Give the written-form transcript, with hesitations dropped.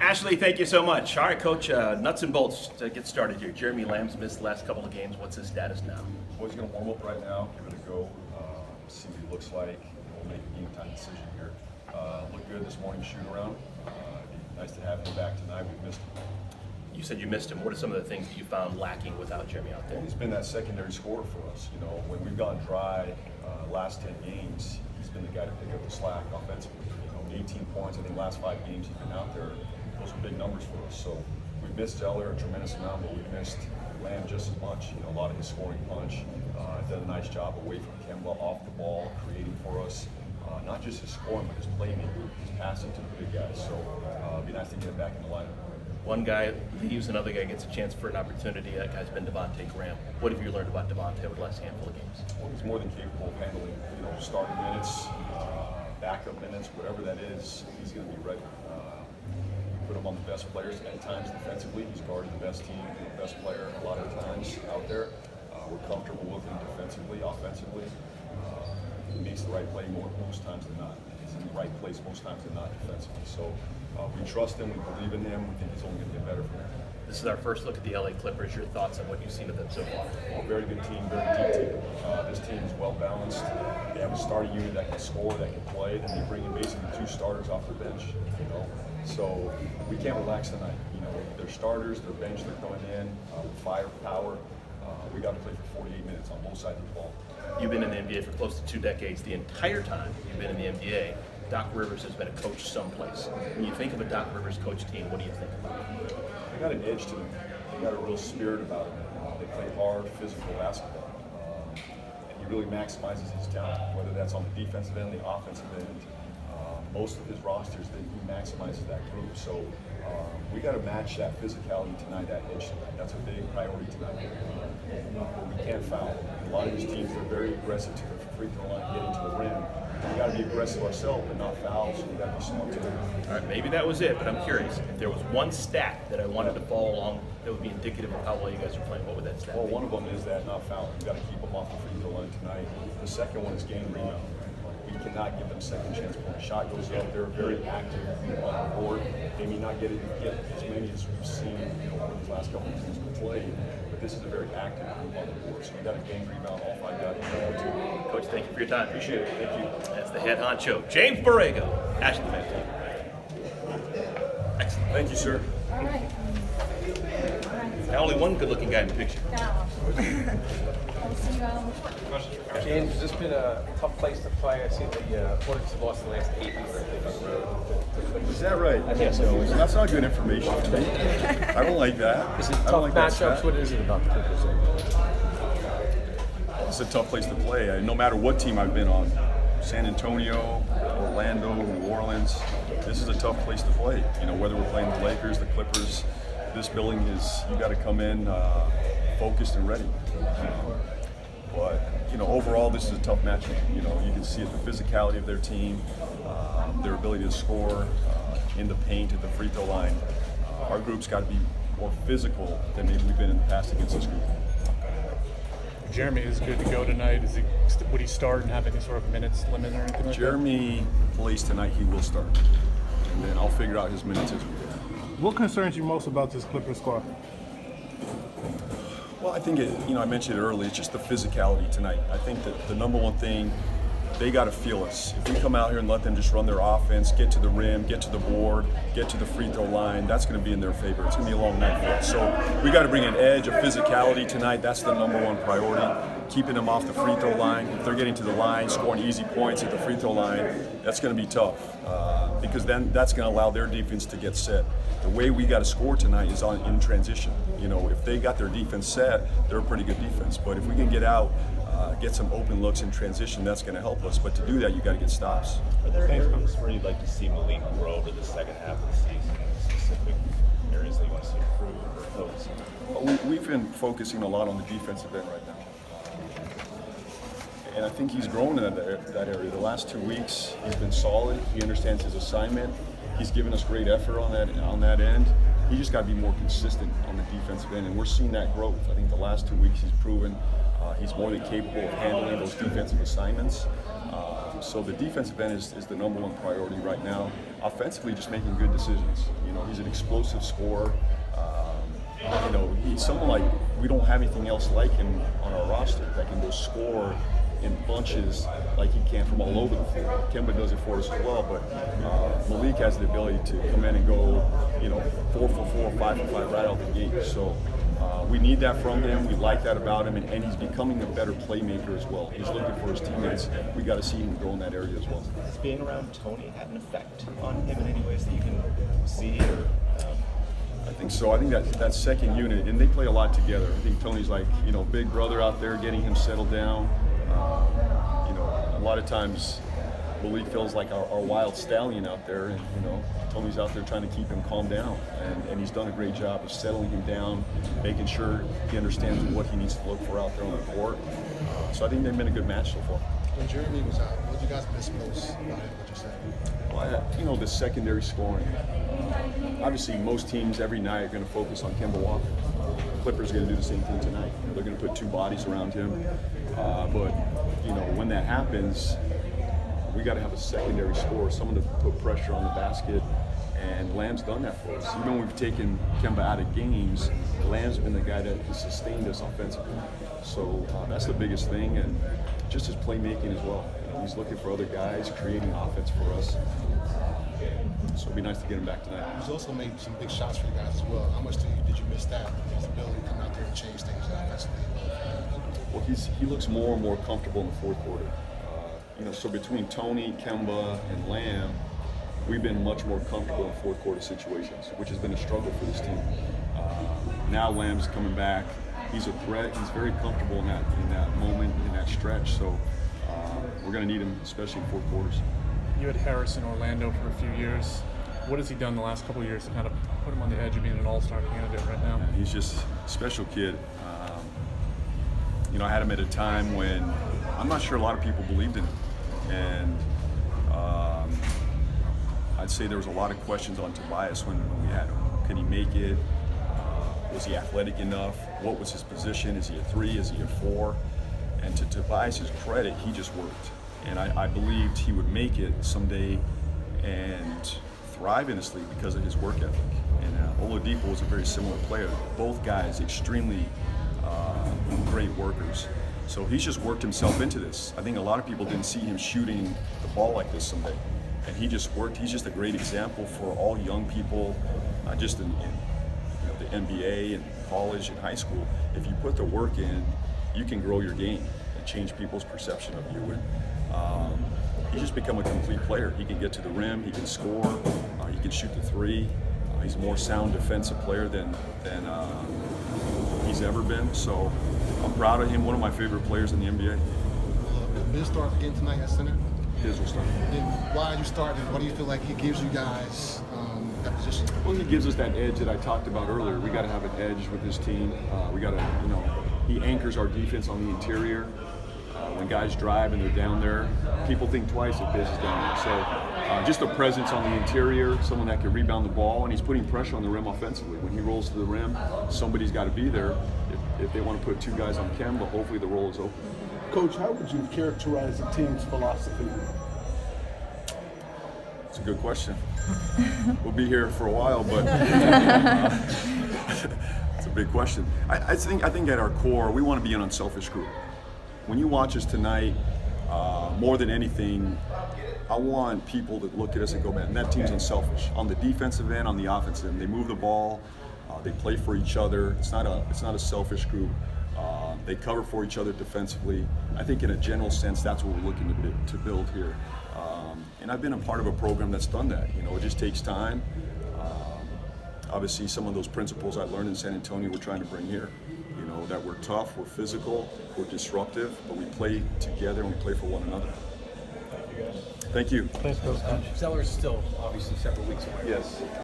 Ashley, thank you so much. All right, Coach, nuts and bolts to get started here. Jeremy Lamb's missed the last couple of games. What's his status now? Well, he's going to warm up right now, give it a go, see what he looks like. We'll make a game time decision here. Looked good this morning shoot around. Nice to have him back tonight. We missed him. You said you missed him. What are some of the things that you found lacking without Jeremy out there? Well, he's been that secondary scorer for us. You know, when we've gone dry last 10 games, he's been the guy to pick up the slack offensively. You know, 18 points. I think last 5 games he's been out there. Those are big numbers for us. So we missed Zeller a tremendous amount, but we missed Lamb just as much. You know, a lot of his scoring punch. Done a nice job away from Kemba, off the ball, creating for us. Not just his scoring, but his playmaking, his passing to the big guys. So it'd be nice to get him back in the lineup. One guy leaves, another guy gets a chance for an opportunity. That guy's been Devontae Graham. What have you learned about Devontae over the last handful of games? Well, he's more than capable of handling, you know, starting minutes, backup minutes, whatever that is. He's going to be ready. We put him on the best players at times defensively. He's guarded the best team, the best player a lot of times out there. We're comfortable with him defensively, offensively. He makes the right play most times than not. He's in the right place most times than not defensively. So we trust him, we believe in him, we think he's only going to get better from here. This is our first look at the LA Clippers. Your thoughts on what you've seen of them so far? Well, very good team, very deep team. This team is well balanced. They have a starting unit that can score, that can play, then they bring in basically 2 starters off the bench. You know, so we can't relax tonight. You know, they're starters, they're bench, they're coming in with firepower. We got to play for 48 minutes on both sides of the ball. You've been in the NBA for close to 2 decades. The entire time you've been in the NBA, Doc Rivers has been a coach someplace. When you think of a Doc Rivers coach team, what do you think about? They got an edge to them. They got a real spirit about them. They play hard, physical basketball. And he really maximizes his talent, whether that's on the defensive end, the offensive end. Most of his rosters, he maximizes that group. So we got to match that physicality tonight, that edge tonight. That's a big priority tonight. We can't foul. A lot of these teams are very aggressive to the free throw line, getting to the rim. We got to be aggressive ourselves, but not foul. So we got to be smart too. All right, maybe that was it, but I'm curious. If there was one stat that I wanted to follow along that would be indicative of how well you guys are playing, what would that stat be? Well, one of them is that not fouling. We got to keep them off the free throw line tonight. The second one is game rebound. We cannot give them second chance points. Shot goes up, they're very active on the board. They may not get as many as we've seen, you know, over the last couple of teams we played, but this is a very active group on the board. So we got a game rebound, all 5 guys. Coach, thank you for your time. Appreciate it. Thank you. That's the head honcho, James Borrego. Ashley, thank you. Excellent. Thank you, sir. All right. Now only one good-looking guy in the picture. James, has this been a tough place to play? I see the Hornets have lost the last 8 weeks, I think, on the road. Is that right? I think so. That's not good information to me. I don't like that. Is it I don't tough like that matchups? stat. What is it about the Clippers? It's a tough place to play. No matter what team I've been on, San Antonio, Orlando, New Orleans, this is a tough place to play. You know, whether we're playing the Lakers, the Clippers, this building is, you got to come in focused and ready. But, you know, overall, this is a tough matchup. You know, you can see it, the physicality of their team, their ability to score in the paint at the free throw line. Our group's got to be more physical than maybe we've been in the past against this group. Jeremy is good to go tonight. Would he start and have any sort of minutes limit or anything like Jeremy plays tonight, he will start. And then I'll figure out his minutes as we go. What concerns you most about this Clippers squad? Well, I think I mentioned it earlier, it's just the physicality tonight. I think that the number one thing, they got to feel us. If we come out here and let them just run their offense, get to the rim, get to the board, get to the free throw line, that's going to be in their favor. It's going to be a long night for us. So we got to bring an edge of physicality tonight. That's the number one priority. Keeping them off the free throw line. If they're getting to the line, scoring easy points at the free throw line, that's going to be tough because then that's going to allow their defense to get set. The way we got to score tonight is in transition. You know, if they got their defense set, they're a pretty good defense. But if we can get out, get some open looks in transition, that's going to help us. But to do that, you got to get stops. Are there areas where you'd like to see Malik grow to the second half of the season? Specific areas that you want to see improve or focus on? We've been focusing a lot on the defensive end right now. And I think he's grown in that area. The last 2 weeks, he's been solid. He understands his assignment. He's given us great effort on that end. He just got to be more consistent on the defensive end, and we're seeing that growth. I think the last 2 weeks he's proven he's more than capable of handling those defensive assignments. So the defensive end is the number one priority right now. offensively just making good decisions. You know, he's an explosive scorer. You know, he's someone like, we don't have anything else like him on our roster that can go score in bunches like he can from all over the floor. Kemba does it for us as well, but Malik has the ability to come in and go, you know, 4 for 4, 5 for 5 right out the gate. So we need that from him. We like that about him, and he's becoming a better playmaker as well. He's looking for his teammates. We got to see him grow in that area as well. Has being around Tony had an effect on him in any ways that you can see? Or, I think so. I think that second unit, and they play a lot together. I think Tony's like, you know, big brother out there getting him settled down. You know, a lot of times Malik feels like our wild stallion out there, and you know, Tony's out there trying to keep him calm down, and he's done a great job of settling him down, making sure he understands what he needs to look for out there on the court. So I think they've been a good match so far. When Jeremy was out, what did you guys miss most about him? What you said? Well, you know, the secondary scoring. Obviously, most teams every night are going to focus on Kemba Walker. Clippers are going to do the same thing tonight. You know, they're going to put 2 bodies around him. But you know, when that happens, we got to have a secondary scorer, someone to put pressure on the basket. And Lamb's done that for us. Even when we've taken Kemba out of games, Lamb's been the guy that has sustained us offensively. So that's the biggest thing, and just his playmaking as well. You know, he's looking for other guys, creating offense for us. So it'd be nice to get him back tonight. He's also made some big shots for you guys as well. How much did you miss that? His ability to come out there and change things offensively? Well, he looks more and more comfortable in the fourth quarter. You know, so between Tony, Kemba, and Lamb, we've been much more comfortable in fourth quarter situations, which has been a struggle for this team. Now Lamb's coming back. He's a threat. He's very comfortable in that moment, in that stretch. So we're going to need him, especially in fourth quarters. You had Harris in Orlando for a few years. What has he done the last couple of years to kind of put him on the edge of being an all-star candidate right now? He's just a special kid. You know, I had him at a time when I'm not sure a lot of people believed in him. And I'd say there was a lot of questions on Tobias when we had him. Could he make it? Was he athletic enough? What was his position? Is he a 3? Is he a 4? And to Tobias's credit, he just worked. And I believed he would make it someday and thrive in this league because of his work ethic. And Oladipo was a very similar player. Both guys extremely great workers. So he's just worked himself into this. I think a lot of people didn't see him shooting the ball like this someday. And he just worked. He's just a great example for all young people, not just in you know, the NBA and college and high school. If you put the work in, you can grow your game and change people's perception of you. And he's just become a complete player. He can get to the rim, he can score, he can shoot the 3. He's a more sound defensive player than he's ever been. So I'm proud of him. One of my favorite players in the NBA. Did Biz start again tonight at center? His will start. Why did you start, and what do you feel like he gives you guys that position? Well, he gives us that edge that I talked about earlier. We got to have an edge with his team. We got to, you know, he anchors our defense on the interior. When guys drive and they're down there, people think twice if Biz is down there. So just a presence on the interior, someone that can rebound the ball, and he's putting pressure on the rim offensively. When he rolls to the rim, somebody's got to be there. If they want to put 2 guys on Kemba, hopefully the roll is open. Coach, how would you characterize the team's philosophy? It's a good question. We'll be here for a while, but it's a big question. I think at our core, we want to be an unselfish group. When you watch us tonight, more than anything, I want people to look at us and go, man, that team's unselfish. On the defensive end, on the offensive end, they move the ball, they play for each other. It's not a selfish group. They cover for each other defensively. I think in a general sense, that's what we're looking to build here. And I've been a part of a program that's done that. You know, it just takes time. Obviously, some of those principles I learned in San Antonio we're trying to bring here. You know, that we're tough, we're physical, we're disruptive, but we play together and we play for one another. Thank you, guys. Thank you. Thanks, Coach. Sellers still obviously several weeks away. Yes.